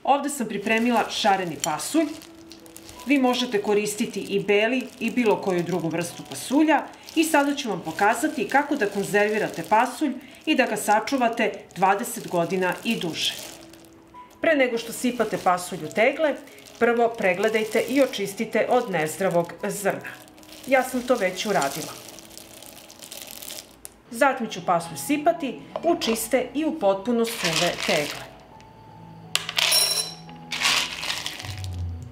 Ovde sam pripremila šareni pasulj. Vi možete koristiti i beli i bilo koju drugu vrstu pasulja i sada ću vam pokazati kako da konzervirate pasulj i da ga sačuvate 20 godina i duže. Pre nego što sipate pasulj u tegle, prvo pregledajte i očistite od nezdravog zrna. Ja sam to već uradila. Zatim ću pasulj sipati u čiste i u potpuno suve tegle.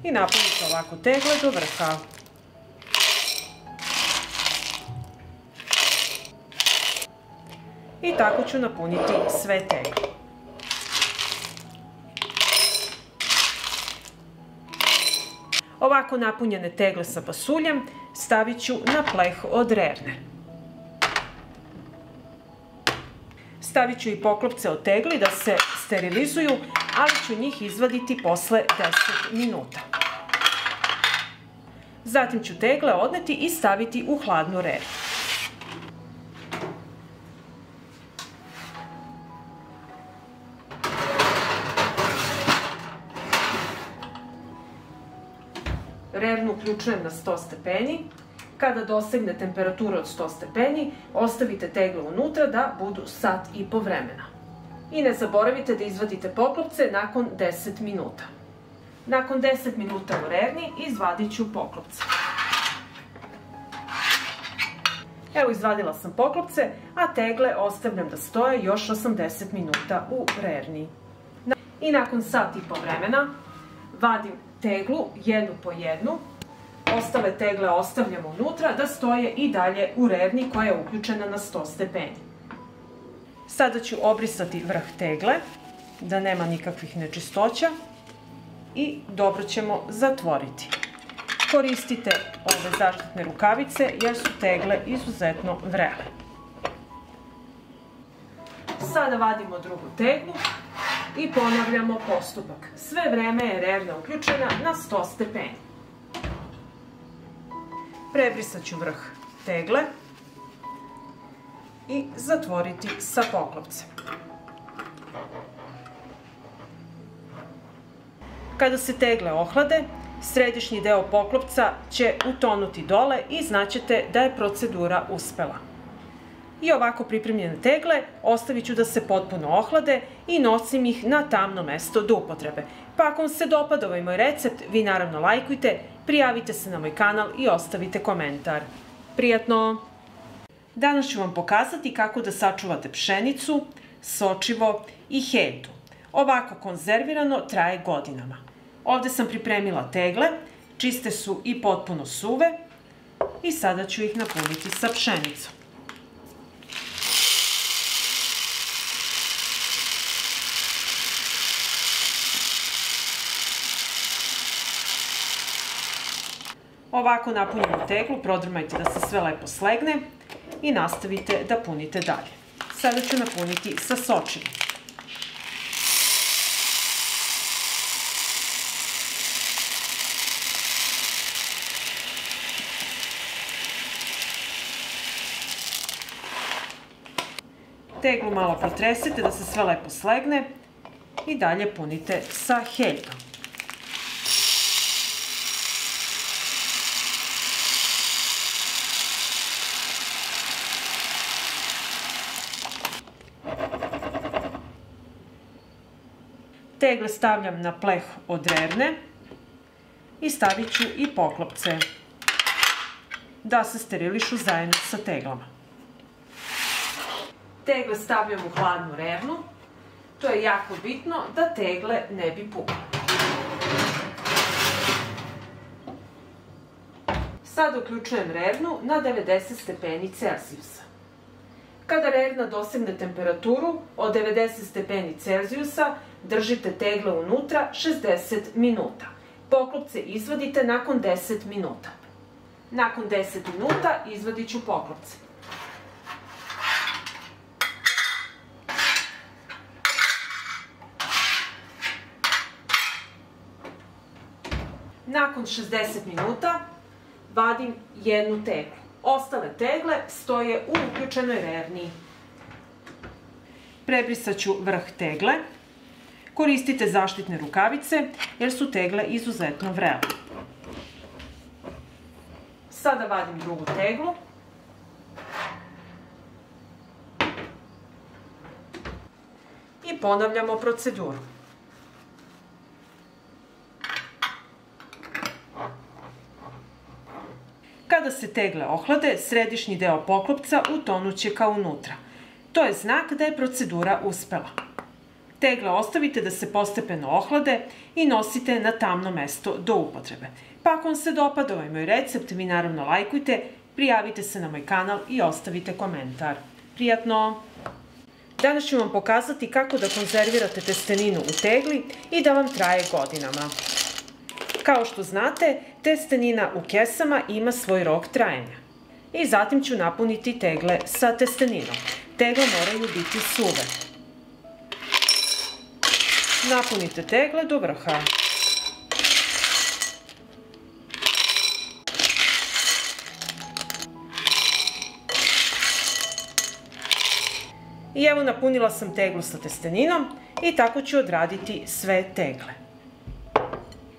I napunite ovako tegle do vrha. I tako ću napuniti sve tegle. Ovako napunjene tegle sa pasuljem stavit ću na pleh od rerne. Stavit ću i poklopce od tegli da se sterilizuju, ali ću njih izvaditi posle 10 minuta. Zatim ću tegle odneti i staviti u hladnu rernu. Rernu uključujem na 100 stepeni. Kada dosegne temperaturu od 100 stepeni, ostavite tegle unutra da budu sat i po vremena. I ne zaboravite da izvadite poklopce nakon 10 minuta. Nakon 10 minuta u rerni izvadit ću poklopce. Evo, izvadila sam poklopce, a tegle ostavljam da stoje još 80 minuta u rerni. I nakon sat i po vremena vadim teglu jednu po jednu. Ostale tegle ostavljam unutra da stoje i dalje u rerni koja je uključena na 100 stepeni. Sada ću obrisati vrh tegle, da nema nikakvih nečistoća i dobro ćemo zatvoriti. Koristite ove zaštitne rukavice jer su tegle izuzetno vrele. Sada vadimo drugu teglu i ponavljamo postupak. Sve vreme je rerna uključena na 100 stepeni. Prebrisat ću vrh tegle i zatvoriti sa poklopcem. Kada se tegle ohlade, središnji deo poklopca će utonuti dole i znaćete da je procedura uspela. I ovako pripremljene tegle ostavit ću da se potpuno ohlade i nosim ih na tamno mesto do upotrebe. Pa ako vam se dopada ovaj moj recept, vi naravno lajkujte, prijavite se na moj kanal i ostavite komentar. Prijatno! Danas ću vam pokazati kako da sačuvate pšenicu, sočivo i heljdu. Ovako konzervirano traje godinama. Ovde sam pripremila tegle, čiste su i potpuno suve i sada ću ih napuniti sa pšenicom. Ovako napunjenu teglu prodrmajte da se sve lepo slegne i nastavite da punite dalje. Sada ću napuniti sa sočivom. Teglu malo protresite da se sve lepo slegne i dalje punite sa heljdom. Tegle stavljam na pleh od rerne i stavit ću i poklopce da se sterilišu zajedno sa teglama. Tegle stavljam u hladnu rernu. To je jako bitno da tegle ne bi pukle. Sad uključujem rernu na 90 stepeni Celzijusa. Kada rerna dosegne temperaturu od 90 stepeni Celzijusa, držite tegle unutra 60 minuta. Poklopce izvadite nakon 10 minuta. Nakon 10 minuta izvadit ću poklopce. Nakon 60 minuta vadim jednu teglu. Ostale tegle stoje u uključenoj rerni. Prebrisat ću vrh tegle. Koristite zaštitne rukavice jer su tegle izuzetno vrele. Sada vadim drugu teglu. I ponavljamo proceduru. Kada se tegle ohlade, središnji deo poklopca utonuće ka unutra. To je znak da je procedura uspela. Tegle ostavite da se postepeno ohlade i nosite na tamno mesto do upotrebe. Pa ako vam se dopada ovaj moj recept, vi naravno lajkujte, prijavite se na moj kanal i ostavite komentar. Prijatno! Danas ću vam pokazati kako da konzervirate testeninu u tegli i da vam traje godinama. Kao što znate, testenina u kesama ima svoj rok trajanja. I zatim ću napuniti tegle sa testeninom. Tegle moraju biti suve. Napunite tegle do vrha. I evo napunila sam teglu sa testeninom i tako ću odraditi sve tegle.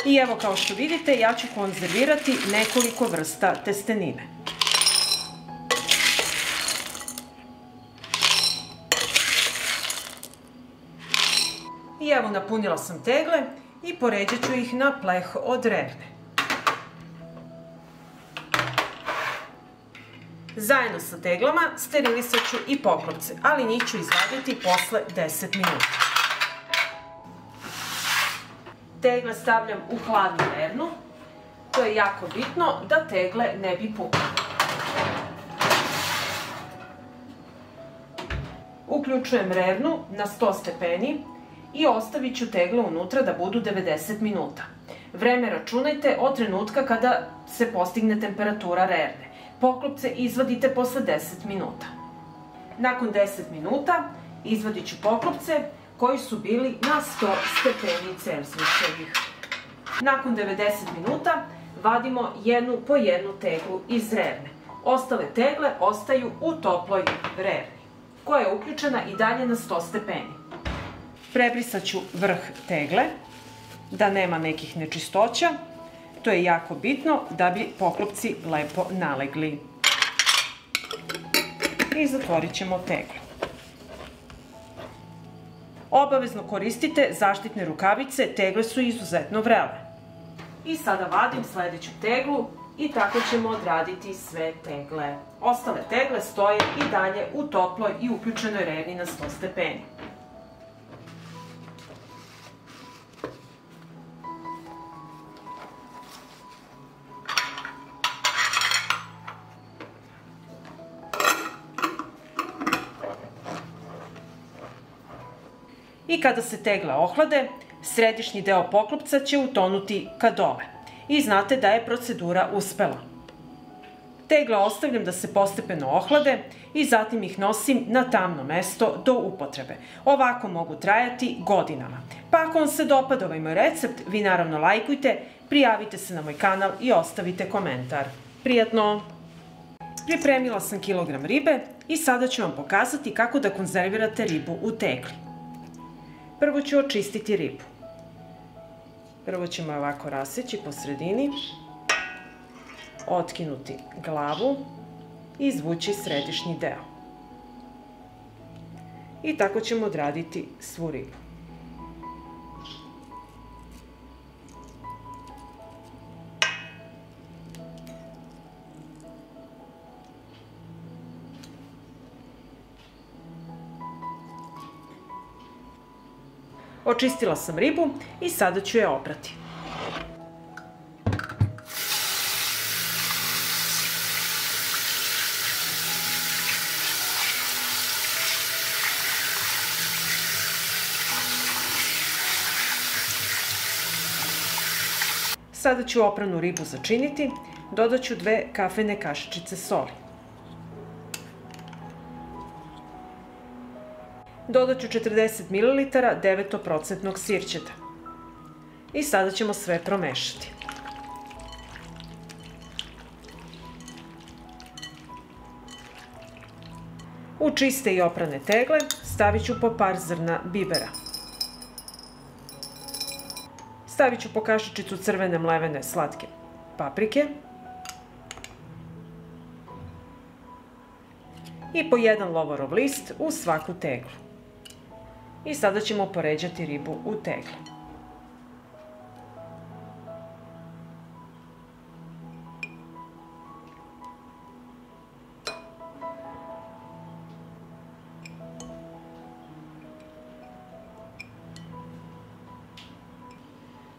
I evo kao što vidite ja ću konzervirati nekoliko vrsta testenine. I evo napunila sam tegle i poređat ću ih na pleh od rerne. Zajedno sa teglama sterilisat ću i poklopce, ali njih ću izvaditi posle 10 minuta. Tegle stavljam u hladnu rernu. To je jako bitno da tegle ne bi pukle. Uključujem rernu na 100 stepeni i ostavit ću tegle unutra da budu 90 minuta. Vreme računajte od trenutka kada se postigne temperatura rerne. Poklopce izvadite posle 10 minuta. Nakon 10 minuta izvadit ću poklopce koji su bili na 100 stepeni Celzijusovih. Nakon 90 minuta vadimo jednu po jednu teglu iz rerne. Ostale tegle ostaju u toploj rerni, koja je uključena i dalje na 100 stepeni. Prebrisat ću vrh tegle, da nema nekih nečistoća. To je jako bitno da bi poklopci lepo nalegli. I zatvorit ćemo teglu. Obavezno koristite zaštitne rukavice, tegle su izuzetno vrele. I sada vadim sledeću teglu i tako ćemo odraditi sve tegle. Ostale tegle stoje i dalje u toploj i uključenoj rerni na 100 stepeni. I kada se tegle ohlade, središnji deo poklopca će utonuti ka dole. I znate da je procedura uspela. Tegle ostavljam da se postepeno ohlade i zatim ih nosim na tamno mesto do upotrebe. Ovako mogu trajati godinama. Pa ako vam se dopada ovaj moj recept, vi naravno lajkujte, prijavite se na moj kanal i ostavite komentar. Prijatno! Pripremila sam kilogram ribe i sada ću vam pokazati kako da konzervirate ribu u tegli. Prvo ću očistiti ribu. Prvo ćemo je ovako raseći po sredini, otkinuti glavu i izvući središnji deo. I tako ćemo odraditi svu ribu. Očistila sam ribu i sada ću je oprati. Sada ću opranu ribu začiniti, dodat ću 2 kafene kašičice soli. Dodat ću 40 ml 9% sirćeta. I sada ćemo sve promešati. U čiste i oprane tegle stavit ću po par zrna bibera. Stavit ću po kašičicu crvene mlevene slatke paprike i po jedan lovorov list u svaku teglu. I sada ćemo poređati ribu u tegle.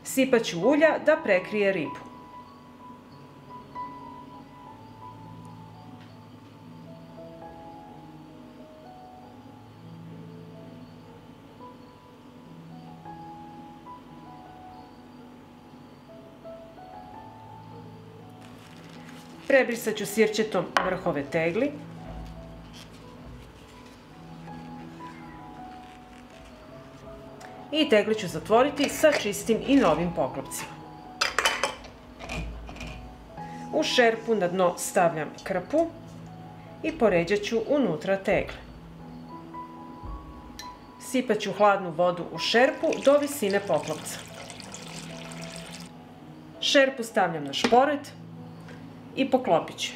Sipat ću ulja da prekrije ribu. Prebrisat ću sirćetom vrhove tegli. I tegle ću zatvoriti sa čistim i novim poklopcima. U šerpu na dno stavljam krpu i poređat ću unutra tegle. Sipat ću hladnu vodu u šerpu do visine poklopca. Šerpu stavljam na šporet i poklopit ću.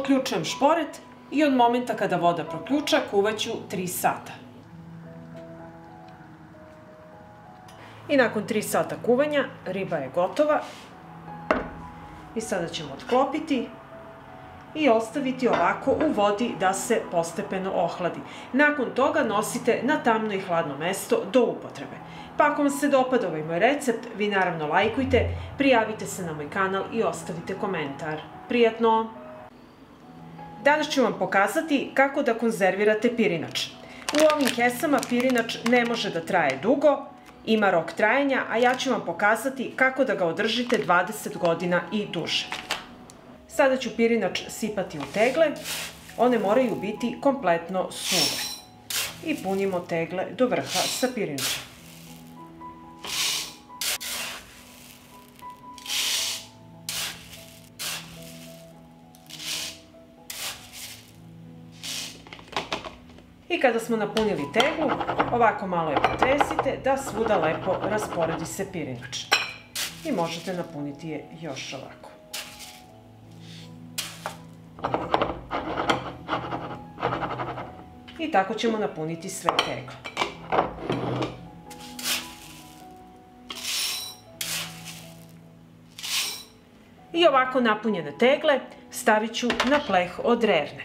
Uključujem šporet i od momenta kada voda proključa kuvaću 3 sata. I nakon 3 sata kuvanja riba je gotova. I sada ćemo otklopiti i ostaviti ovako u vodi da se postepeno ohladi. Nakon toga nosite na tamno i hladno mesto do upotrebe. Pa ako vam se dopada ovaj moj recept, vi naravno lajkujte, prijavite se na moj kanal i ostavite komentar. Prijatno! Danas ću vam pokazati kako da konzervirate pirinač. U ovim kesama pirinač ne može da traje dugo, ima rok trajanja, a ja ću vam pokazati kako da ga održite 20 godina i duže. Sada ću pirinač sipati u tegle, one moraju biti kompletno suve. I punimo tegle do vrha sa pirinačem. I kada smo napunili teglu, ovako malo je potresite da svuda lepo rasporedi se pirinač. I možete napuniti je još ovako. I tako ćemo napuniti sve tegle. I ovako napunjene tegle stavit ću na pleh od rerne.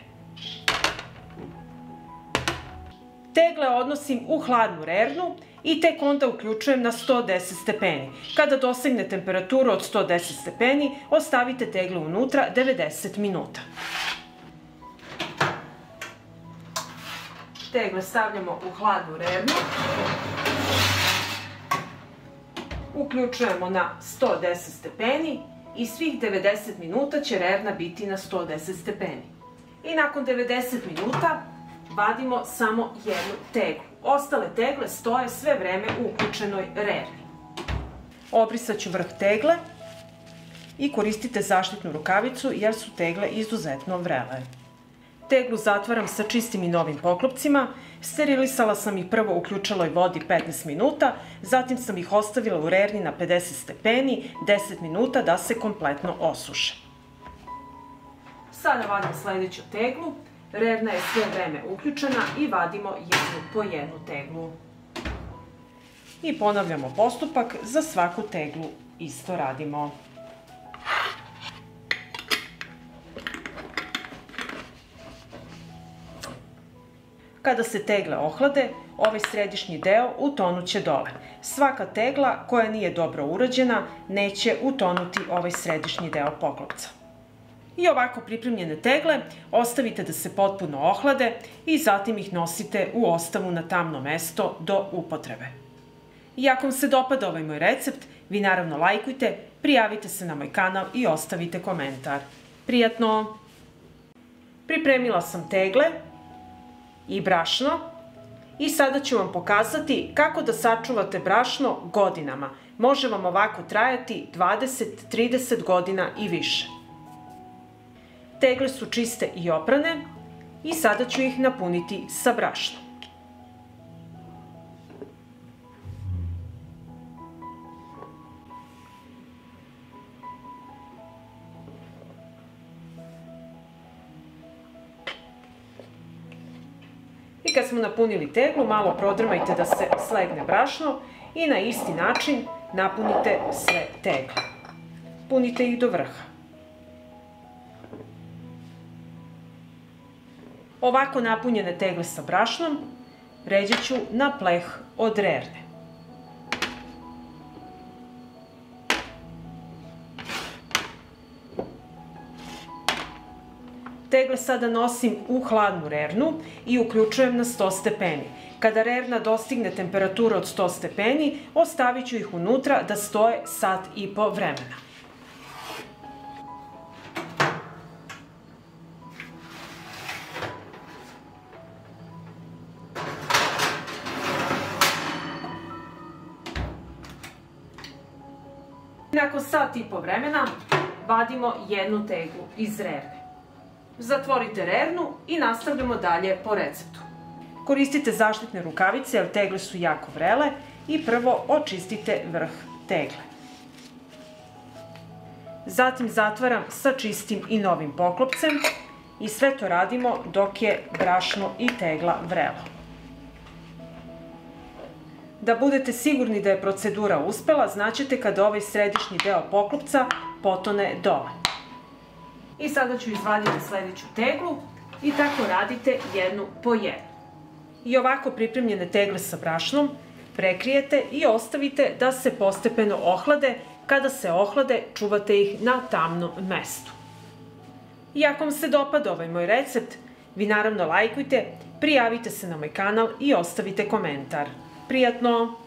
Tegle odnosim u hladnu rernu i tek onda uključujem na 110 stepeni. Kada dosegne temperaturu od 110 stepeni, ostavite tegle unutra 90 minuta. Tegle stavljamo u hladnu rernu. Uključujemo na 110 stepeni i svih 90 minuta će rerna biti na 110 stepeni. I nakon 90 minuta vadimo samo jednu teglu. Ostale tegle stoje sve vreme u uključenoj rerni. Obrisat ću vrh tegle i koristite zaštitnu rukavicu jer su tegle izuzetno vrele. Teglu zatvaram sa čistim i novim poklopcima. Sterilisala sam ih prvo u uključenoj vodi 15 minuta, zatim sam ih ostavila u rerni na 50 stepeni 10 minuta da se kompletno osuše. Sada vadim sledeću teglu. Rerna je sve vreme uključena i vadimo jednu po jednu teglu. I ponavljamo postupak, za svaku teglu isto radimo. Kada se tegle ohlade, ovaj središnji deo utonuće dole. Svaka tegla koja nije dobro urađena neće utonuti ovaj središnji deo poklopca. I ovako pripremljene tegle ostavite da se potpuno ohlade i zatim ih nosite u ostavu na tamno mesto do upotrebe. I ako vam se dopada ovaj moj recept, vi naravno lajkujte, prijavite se na moj kanal i ostavite komentar. Prijatno! Pripremila sam tegle i brašno i sada ću vam pokazati kako da sačuvate brašno godinama. Može vam ovako trajati 20-30 godina i više. Tegle su čiste i oprane i sada ću ih napuniti sa brašnom. I kad smo napunili teglu, malo prodrmajte da se slegne brašno i na isti način napunite sve tegle. Punite ih do vrha. Ovako napunjene tegle sa brašnom pređe ću na pleh od rerne. Tegle sada nosim u hladnu rernu i uključujem na 100 stepeni. Kada rerna dostigne temperaturu od 100 stepeni, ostavit ću ih unutra da stoje sat i po vremena. Nakon sat i po vremena vadimo jednu teglu iz rerne. Zatvorite rernu i nastavljamo dalje po receptu. Koristite zaštitne rukavice jer tegle su jako vrele i prvo očistite vrh tegle. Zatim zatvaram sa čistim i novim poklopcem i sve to radimo dok je brašno i tegla vrelo. Da budete sigurni da je procedura uspela, znaćete kada ovaj središnji deo poklopca potone dole. I sada ću izvaditi sledeću teglu i tako radite jednu po jednu. I ovako pripremljene tegle sa brašnom prekrijete i ostavite da se postepeno ohlade. Kada se ohlade, čuvate ih na tamnom mestu. I ako vam se dopada ovaj moj recept, vi naravno lajkujte, prijavite se na moj kanal i ostavite komentar. Prijatno!